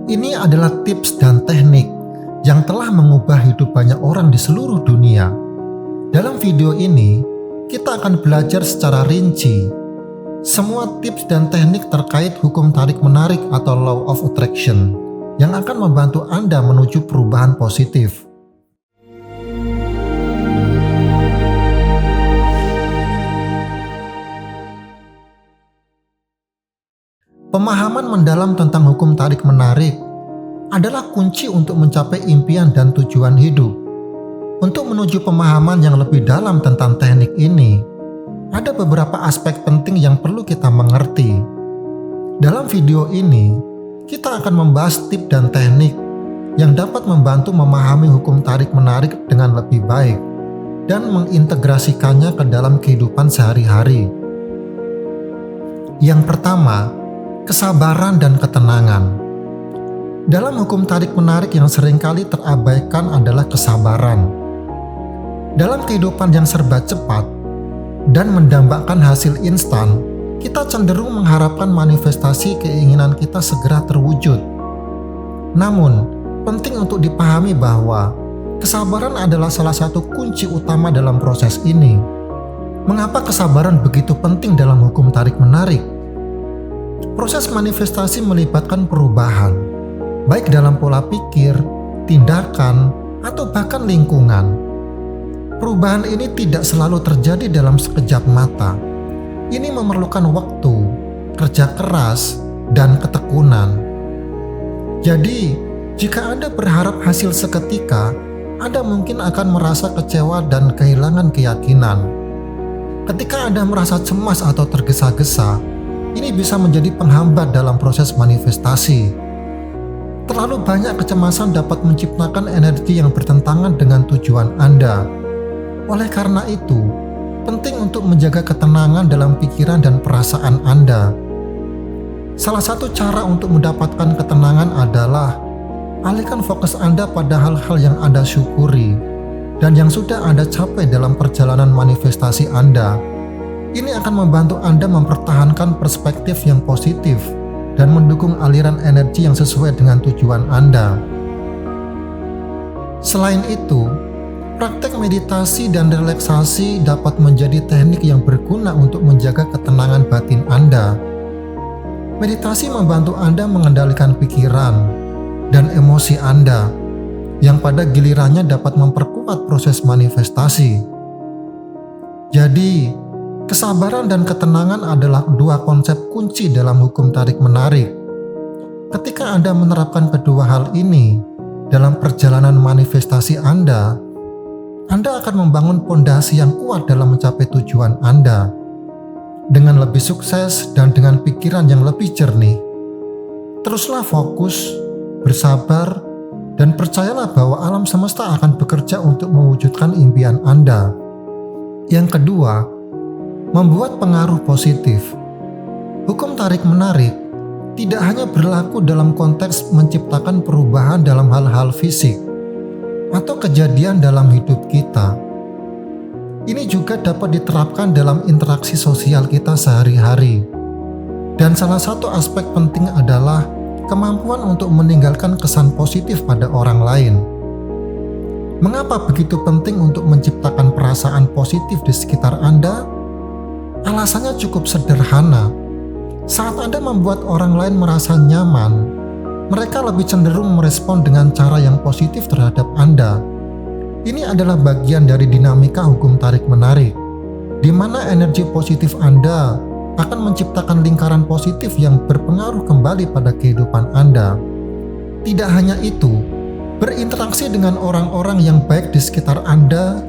Ini adalah tips dan teknik yang telah mengubah hidup banyak orang di seluruh dunia. Dalam video ini, kita akan belajar secara rinci semua tips dan teknik terkait hukum tarik-menarik atau Law of Attraction yang akan membantu Anda menuju perubahan positif. Pemahaman mendalam tentang hukum tarik-menarik adalah kunci untuk mencapai impian dan tujuan hidup. Untuk menuju pemahaman yang lebih dalam tentang teknik ini, ada beberapa aspek penting yang perlu kita mengerti. Dalam video ini, kita akan membahas tips dan teknik yang dapat membantu memahami hukum tarik-menarik dengan lebih baik dan mengintegrasikannya ke dalam kehidupan sehari-hari. Yang pertama, kesabaran dan ketenangan. Dalam hukum tarik-menarik yang seringkali terabaikan adalah kesabaran. Dalam kehidupan yang serba cepat dan mendambakan hasil instan, kita cenderung mengharapkan manifestasi keinginan kita segera terwujud. Namun, penting untuk dipahami bahwa kesabaran adalah salah satu kunci utama dalam proses ini. Mengapa kesabaran begitu penting dalam hukum tarik-menarik? Proses manifestasi melibatkan perubahan, baik dalam pola pikir, tindakan, atau bahkan lingkungan. Perubahan ini tidak selalu terjadi dalam sekejap mata. Ini memerlukan waktu, kerja keras, dan ketekunan. Jadi, jika Anda berharap hasil seketika, Anda mungkin akan merasa kecewa dan kehilangan keyakinan. Ketika Anda merasa cemas atau tergesa-gesa, ini bisa menjadi penghambat dalam proses manifestasi. Terlalu banyak kecemasan dapat menciptakan energi yang bertentangan dengan tujuan Anda. Oleh karena itu, penting untuk menjaga ketenangan dalam pikiran dan perasaan Anda. Salah satu cara untuk mendapatkan ketenangan adalah alihkan fokus Anda pada hal-hal yang Anda syukuri dan yang sudah Anda capai dalam perjalanan manifestasi Anda. Ini akan membantu Anda mempertahankan perspektif yang positif dan mendukung aliran energi yang sesuai dengan tujuan Anda. Selain itu, praktek meditasi dan relaksasi dapat menjadi teknik yang berguna untuk menjaga ketenangan batin Anda. Meditasi membantu Anda mengendalikan pikiran dan emosi Anda, yang pada gilirannya dapat memperkuat proses manifestasi. Jadi, kesabaran dan ketenangan adalah dua konsep kunci dalam hukum tarik-menarik. Ketika Anda menerapkan kedua hal ini dalam perjalanan manifestasi Anda akan membangun pondasi yang kuat dalam mencapai tujuan Anda dengan lebih sukses dan dengan pikiran yang lebih jernih. Teruslah fokus, bersabar, dan percayalah bahwa alam semesta akan bekerja untuk mewujudkan impian Anda. Yang kedua, membuat pengaruh positif. Hukum tarik-menarik tidak hanya berlaku dalam konteks menciptakan perubahan dalam hal-hal fisik atau kejadian dalam hidup kita. Ini juga dapat diterapkan dalam interaksi sosial kita sehari-hari. Dan salah satu aspek penting adalah kemampuan untuk meninggalkan kesan positif pada orang lain. Mengapa begitu penting untuk menciptakan perasaan positif di sekitar Anda? Alasannya cukup sederhana. Saat Anda membuat orang lain merasa nyaman, mereka lebih cenderung merespon dengan cara yang positif terhadap Anda. Ini adalah bagian dari dinamika hukum tarik-menarik, di mana energi positif Anda akan menciptakan lingkaran positif yang berpengaruh kembali pada kehidupan Anda. Tidak hanya itu, berinteraksi dengan orang-orang yang baik di sekitar Anda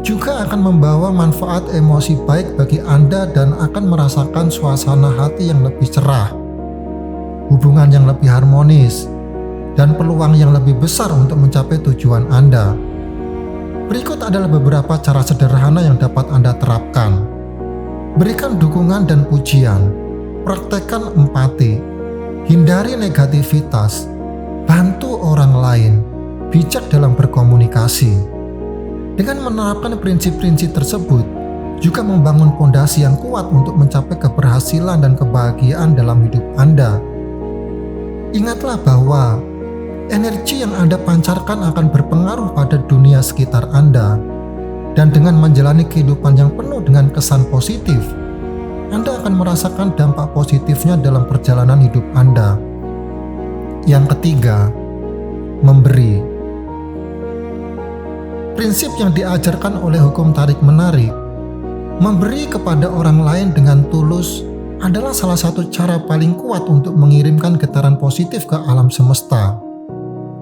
juga akan membawa manfaat emosi baik bagi Anda dan akan merasakan suasana hati yang lebih cerah, hubungan yang lebih harmonis, dan peluang yang lebih besar untuk mencapai tujuan Anda. Berikut adalah beberapa cara sederhana yang dapat Anda terapkan. Berikan dukungan dan pujian, praktekkan empati, hindari negativitas, bantu orang lain, bijak dalam berkomunikasi. Dengan menerapkan prinsip-prinsip tersebut, juga membangun fondasi yang kuat untuk mencapai keberhasilan dan kebahagiaan dalam hidup Anda. Ingatlah bahwa energi yang Anda pancarkan akan berpengaruh pada dunia sekitar Anda, dan dengan menjalani kehidupan yang penuh dengan kesan positif, Anda akan merasakan dampak positifnya dalam perjalanan hidup Anda. Yang ketiga, memberi. Prinsip yang diajarkan oleh hukum tarik-menarik, memberi kepada orang lain dengan tulus adalah salah satu cara paling kuat untuk mengirimkan getaran positif ke alam semesta.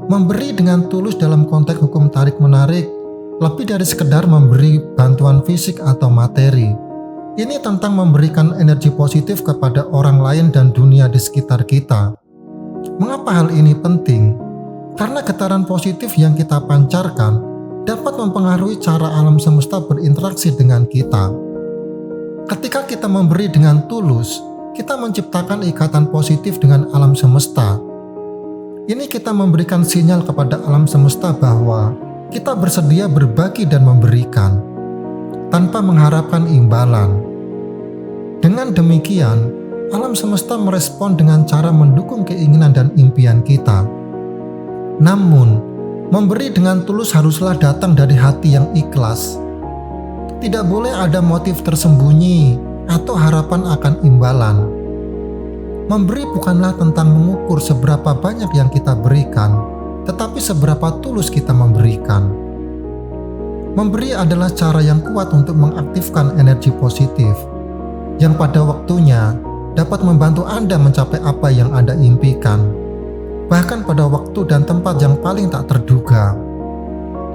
Memberi dengan tulus dalam konteks hukum tarik-menarik lebih dari sekedar memberi bantuan fisik atau materi. Ini tentang memberikan energi positif kepada orang lain dan dunia di sekitar kita. Mengapa hal ini penting? Karena getaran positif yang kita pancarkan dapat mempengaruhi cara alam semesta berinteraksi dengan kita. Ketika kita memberi dengan tulus, kita menciptakan ikatan positif dengan alam semesta. Ini kita memberikan sinyal kepada alam semesta bahwa kita bersedia berbagi dan memberikan, tanpa mengharapkan imbalan. Dengan demikian, alam semesta merespon dengan cara mendukung keinginan dan impian kita. Namun, memberi dengan tulus haruslah datang dari hati yang ikhlas. Tidak boleh ada motif tersembunyi atau harapan akan imbalan. Memberi bukanlah tentang mengukur seberapa banyak yang kita berikan, tetapi seberapa tulus kita memberikan. Memberi adalah cara yang kuat untuk mengaktifkan energi positif, yang pada waktunya dapat membantu Anda mencapai apa yang Anda impikan, bahkan pada waktu dan tempat yang paling tak terduga.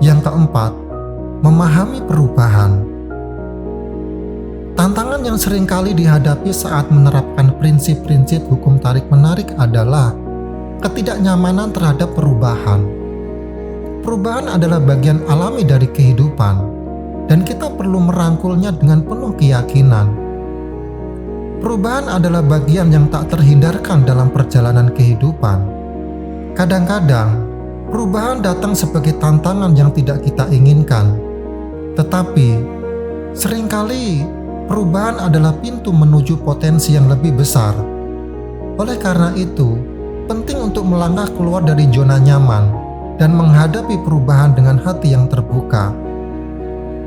Yang keempat, memahami perubahan. Tantangan yang seringkali dihadapi saat menerapkan prinsip-prinsip hukum tarik-menarik adalah ketidaknyamanan terhadap perubahan. Perubahan adalah bagian alami dari kehidupan, dan kita perlu merangkulnya dengan penuh keyakinan. Perubahan adalah bagian yang tak terhindarkan dalam perjalanan kehidupan. Kadang-kadang, perubahan datang sebagai tantangan yang tidak kita inginkan. Tetapi, seringkali perubahan adalah pintu menuju potensi yang lebih besar. Oleh karena itu, penting untuk melangkah keluar dari zona nyaman dan menghadapi perubahan dengan hati yang terbuka.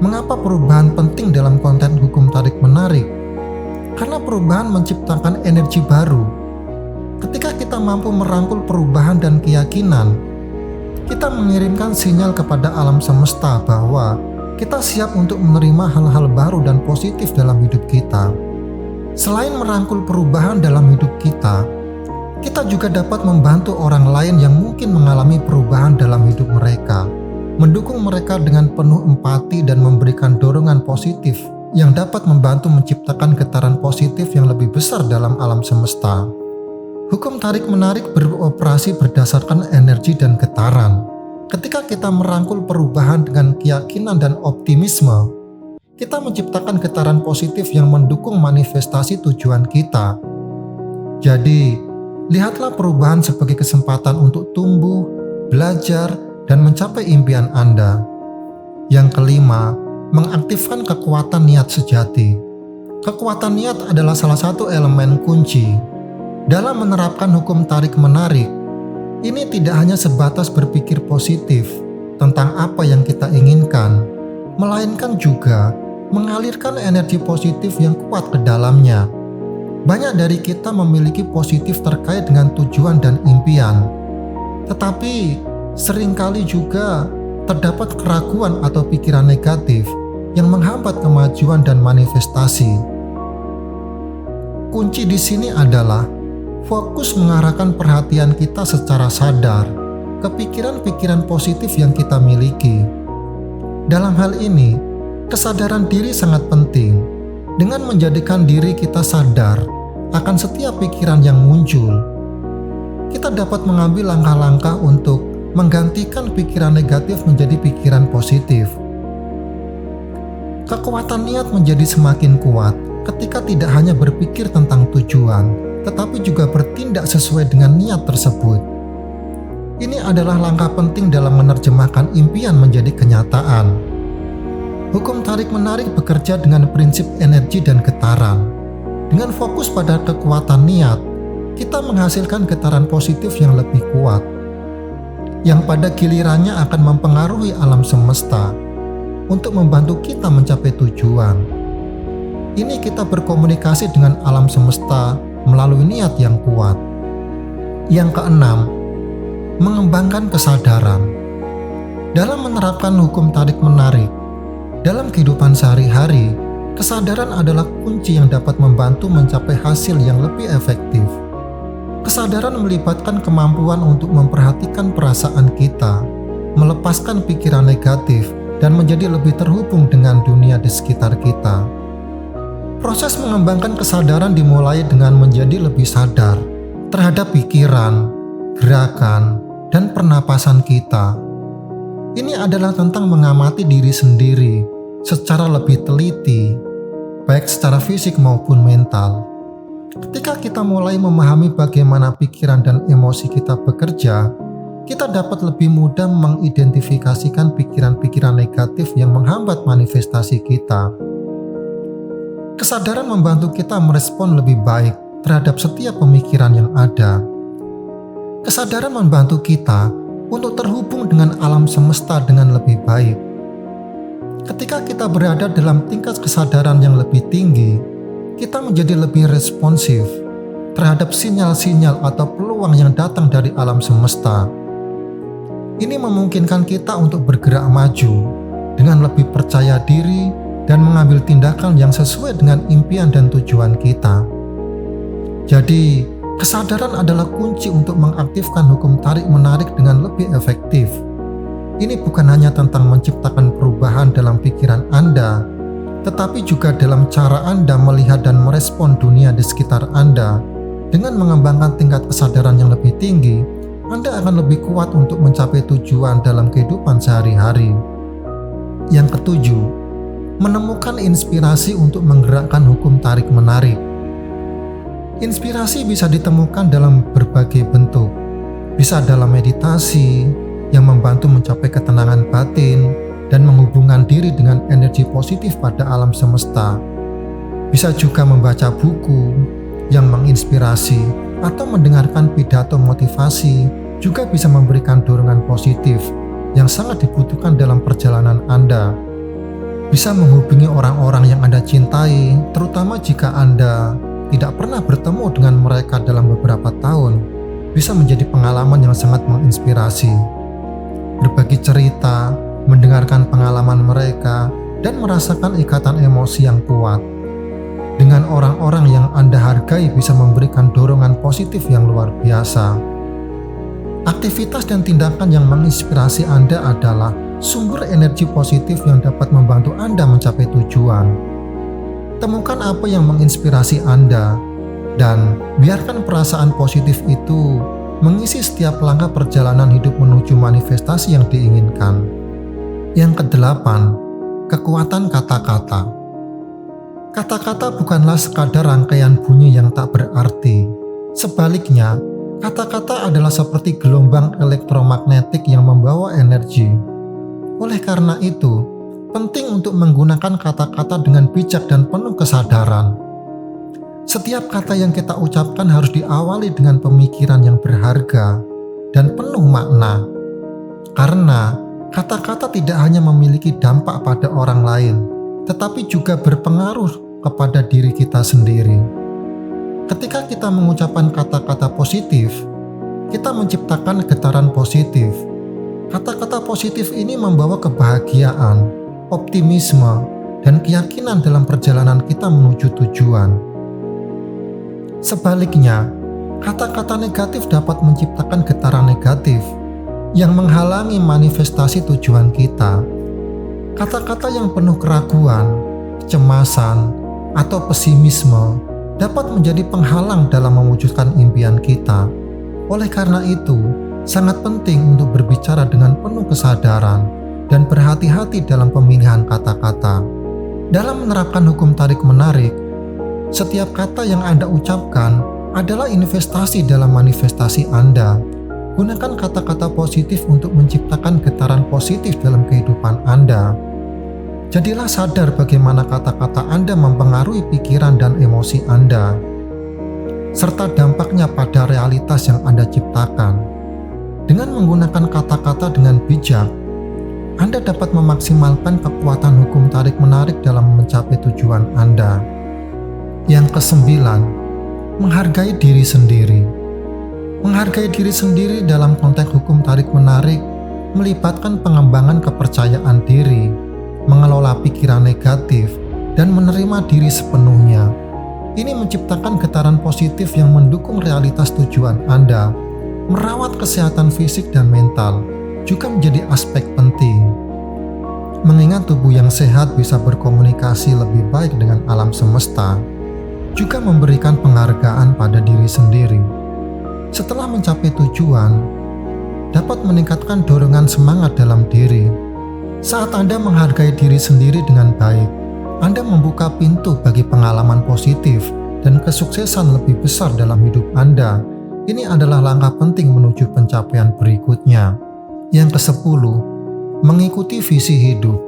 Mengapa perubahan penting dalam konteks hukum tarik-menarik? Karena perubahan menciptakan energi baru. Ketika kita mampu merangkul perubahan dan keyakinan, kita mengirimkan sinyal kepada alam semesta bahwa kita siap untuk menerima hal-hal baru dan positif dalam hidup kita. Selain merangkul perubahan dalam hidup kita juga dapat membantu orang lain yang mungkin mengalami perubahan dalam hidup mereka, mendukung mereka dengan penuh empati dan memberikan dorongan positif yang dapat membantu menciptakan getaran positif yang lebih besar dalam alam semesta. Hukum tarik-menarik beroperasi berdasarkan energi dan getaran. Ketika kita merangkul perubahan dengan keyakinan dan optimisme, kita menciptakan getaran positif yang mendukung manifestasi tujuan kita. Jadi, lihatlah perubahan sebagai kesempatan untuk tumbuh, belajar, dan mencapai impian Anda. Yang kelima, mengaktifkan kekuatan niat sejati. Kekuatan niat adalah salah satu elemen kunci dalam menerapkan hukum tarik-menarik. Ini tidak hanya sebatas berpikir positif tentang apa yang kita inginkan, melainkan juga mengalirkan energi positif yang kuat ke dalamnya. Banyak dari kita memiliki positif terkait dengan tujuan dan impian, tetapi seringkali juga terdapat keraguan atau pikiran negatif yang menghambat kemajuan dan manifestasi. Kunci di sini adalah fokus mengarahkan perhatian kita secara sadar ke pikiran-pikiran positif yang kita miliki. Dalam hal ini, kesadaran diri sangat penting. Dengan menjadikan diri kita sadar akan setiap pikiran yang muncul, kita dapat mengambil langkah-langkah untuk menggantikan pikiran negatif menjadi pikiran positif. Kekuatan niat menjadi semakin kuat ketika tidak hanya berpikir tentang tujuan, tetapi juga bertindak sesuai dengan niat tersebut. Ini adalah langkah penting dalam menerjemahkan impian menjadi kenyataan. Hukum tarik-menarik bekerja dengan prinsip energi dan getaran. Dengan fokus pada kekuatan niat, kita menghasilkan getaran positif yang lebih kuat, yang pada gilirannya akan mempengaruhi alam semesta untuk membantu kita mencapai tujuan. Ini kita berkomunikasi dengan alam semesta melalui niat yang kuat. Yang keenam, mengembangkan kesadaran. Dalam menerapkan hukum tarik-menarik, dalam kehidupan sehari-hari, kesadaran adalah kunci yang dapat membantu mencapai hasil yang lebih efektif. Kesadaran melibatkan kemampuan untuk memperhatikan perasaan kita, melepaskan pikiran negatif, dan menjadi lebih terhubung dengan dunia di sekitar kita. Proses mengembangkan kesadaran dimulai dengan menjadi lebih sadar terhadap pikiran, gerakan, dan pernapasan kita. Ini adalah tentang mengamati diri sendiri secara lebih teliti, baik secara fisik maupun mental. Ketika kita mulai memahami bagaimana pikiran dan emosi kita bekerja, kita dapat lebih mudah mengidentifikasikan pikiran-pikiran negatif yang menghambat manifestasi kita. Kesadaran membantu kita merespon lebih baik terhadap setiap pemikiran yang ada. Kesadaran membantu kita untuk terhubung dengan alam semesta dengan lebih baik. Ketika kita berada dalam tingkat kesadaran yang lebih tinggi, kita menjadi lebih responsif terhadap sinyal-sinyal atau peluang yang datang dari alam semesta. Ini memungkinkan kita untuk bergerak maju dengan lebih percaya diri dan mengambil tindakan yang sesuai dengan impian dan tujuan kita. Jadi, kesadaran adalah kunci untuk mengaktifkan hukum tarik-menarik dengan lebih efektif. Ini bukan hanya tentang menciptakan perubahan dalam pikiran Anda, tetapi juga dalam cara Anda melihat dan merespon dunia di sekitar Anda. Dengan mengembangkan tingkat kesadaran yang lebih tinggi, Anda akan lebih kuat untuk mencapai tujuan dalam kehidupan sehari-hari. Yang ketujuh, menemukan inspirasi untuk menggerakkan hukum tarik-menarik. Inspirasi bisa ditemukan dalam berbagai bentuk. Bisa dalam meditasi yang membantu mencapai ketenangan batin dan menghubungkan diri dengan energi positif pada alam semesta. Bisa juga membaca buku yang menginspirasi atau mendengarkan pidato motivasi juga bisa memberikan dorongan positif yang sangat dibutuhkan dalam perjalanan Anda. Bisa menghubungi orang-orang yang Anda cintai, terutama jika Anda tidak pernah bertemu dengan mereka dalam beberapa tahun, bisa menjadi pengalaman yang sangat menginspirasi. Berbagi cerita, mendengarkan pengalaman mereka, dan merasakan ikatan emosi yang kuat dengan orang-orang yang Anda hargai bisa memberikan dorongan positif yang luar biasa. Aktivitas dan tindakan yang menginspirasi Anda adalah sumber energi positif yang dapat membantu Anda mencapai tujuan. Temukan apa yang menginspirasi Anda, dan biarkan perasaan positif itu mengisi setiap langkah perjalanan hidup menuju manifestasi yang diinginkan. Yang kedelapan, kekuatan kata-kata. Kata-kata bukanlah sekadar rangkaian bunyi yang tak berarti. Sebaliknya, kata-kata adalah seperti gelombang elektromagnetik yang membawa energi. Oleh karena itu, penting untuk menggunakan kata-kata dengan bijak dan penuh kesadaran. Setiap kata yang kita ucapkan harus diawali dengan pemikiran yang berharga dan penuh makna. Karena kata-kata tidak hanya memiliki dampak pada orang lain, tetapi juga berpengaruh kepada diri kita sendiri. Ketika kita mengucapkan kata-kata positif, kita menciptakan getaran positif. Kata-kata positif ini membawa kebahagiaan, optimisme, dan keyakinan dalam perjalanan kita menuju tujuan. Sebaliknya, kata-kata negatif dapat menciptakan getaran negatif yang menghalangi manifestasi tujuan kita. Kata-kata yang penuh keraguan, kecemasan, atau pesimisme dapat menjadi penghalang dalam mewujudkan impian kita. Oleh karena itu, sangat penting untuk berbicara dengan penuh kesadaran dan berhati-hati dalam pemilihan kata-kata. Dalam menerapkan hukum tarik-menarik, setiap kata yang Anda ucapkan adalah investasi dalam manifestasi Anda. Gunakan kata-kata positif untuk menciptakan getaran positif dalam kehidupan Anda. Jadilah sadar bagaimana kata-kata Anda mempengaruhi pikiran dan emosi Anda. serta dampaknya pada realitas yang Anda ciptakan. Dengan menggunakan kata-kata dengan bijak, Anda dapat memaksimalkan kekuatan hukum tarik-menarik dalam mencapai tujuan Anda. Yang kesembilan, menghargai diri sendiri. Menghargai diri sendiri dalam konteks hukum tarik-menarik melibatkan pengembangan kepercayaan diri, mengelola pikiran negatif, dan menerima diri sepenuhnya. Ini menciptakan getaran positif yang mendukung realitas tujuan Anda. Merawat kesehatan fisik dan mental juga menjadi aspek penting. Mengingat tubuh yang sehat bisa berkomunikasi lebih baik dengan alam semesta, juga memberikan penghargaan pada diri sendiri. Setelah mencapai tujuan, dapat meningkatkan dorongan semangat dalam diri. Saat Anda menghargai diri sendiri dengan baik, Anda membuka pintu bagi pengalaman positif dan kesuksesan lebih besar dalam hidup Anda. Ini adalah langkah penting menuju pencapaian berikutnya. Yang ke-10, mengikuti visi hidup.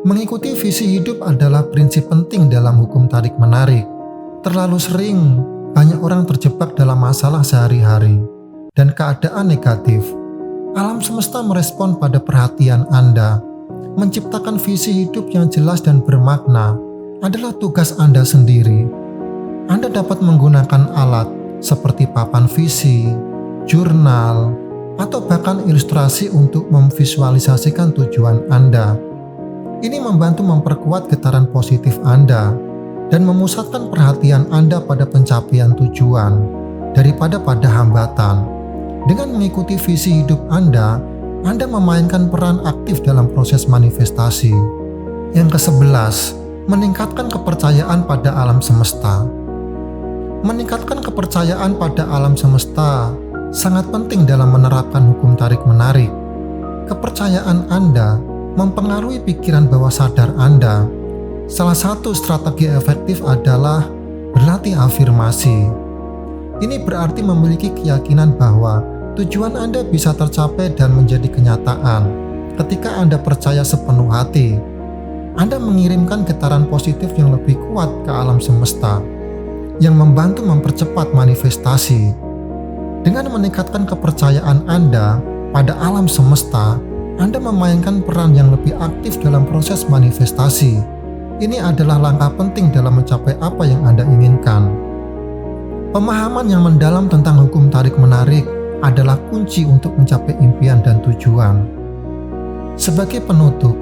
Mengikuti visi hidup adalah prinsip penting dalam hukum tarik-menarik. Terlalu sering, banyak orang terjebak dalam masalah sehari-hari dan keadaan negatif. Alam semesta merespon pada perhatian Anda. Menciptakan visi hidup yang jelas dan bermakna adalah tugas Anda sendiri. Anda dapat menggunakan alat seperti papan visi, jurnal, atau bahkan ilustrasi untuk memvisualisasikan tujuan Anda. Ini membantu memperkuat getaran positif Anda dan memusatkan perhatian Anda pada pencapaian tujuan daripada pada hambatan. Dengan mengikuti visi hidup Anda memainkan peran aktif dalam proses manifestasi. Yang ke-11, meningkatkan kepercayaan pada alam semesta. Meningkatkan kepercayaan pada alam semesta sangat penting dalam menerapkan hukum tarik-menarik. Kepercayaan Anda mempengaruhi pikiran bawah sadar Anda. Salah satu strategi efektif adalah berlatih afirmasi. Ini berarti memiliki keyakinan bahwa tujuan Anda bisa tercapai dan menjadi kenyataan. Ketika Anda percaya sepenuh hati, Anda mengirimkan getaran positif yang lebih kuat ke alam semesta, yang membantu mempercepat manifestasi. Dengan meningkatkan kepercayaan Anda pada alam semesta, Anda memainkan peran yang lebih aktif dalam proses manifestasi. Ini adalah langkah penting dalam mencapai apa yang Anda inginkan. Pemahaman yang mendalam tentang hukum tarik-menarik adalah kunci untuk mencapai impian dan tujuan. Sebagai penutup,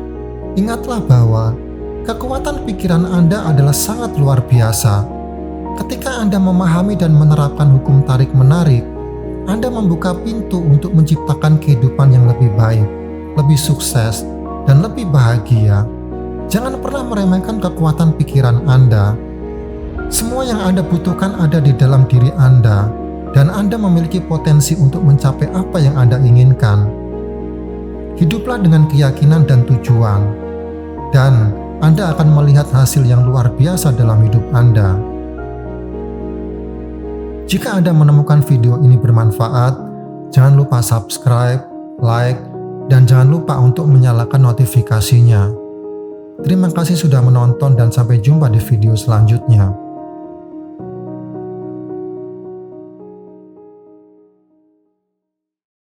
ingatlah bahwa kekuatan pikiran Anda adalah sangat luar biasa. Ketika Anda memahami dan menerapkan hukum tarik-menarik, Anda membuka pintu untuk menciptakan kehidupan yang lebih baik, lebih sukses, dan lebih bahagia. Jangan pernah meremehkan kekuatan pikiran Anda. Semua yang Anda butuhkan ada di dalam diri Anda, dan Anda memiliki potensi untuk mencapai apa yang Anda inginkan. Hiduplah dengan keyakinan dan tujuan, dan Anda akan melihat hasil yang luar biasa dalam hidup Anda. Jika Anda menemukan video ini bermanfaat, jangan lupa subscribe, like, dan jangan lupa untuk menyalakan notifikasinya. Terima kasih sudah menonton dan sampai jumpa di video selanjutnya.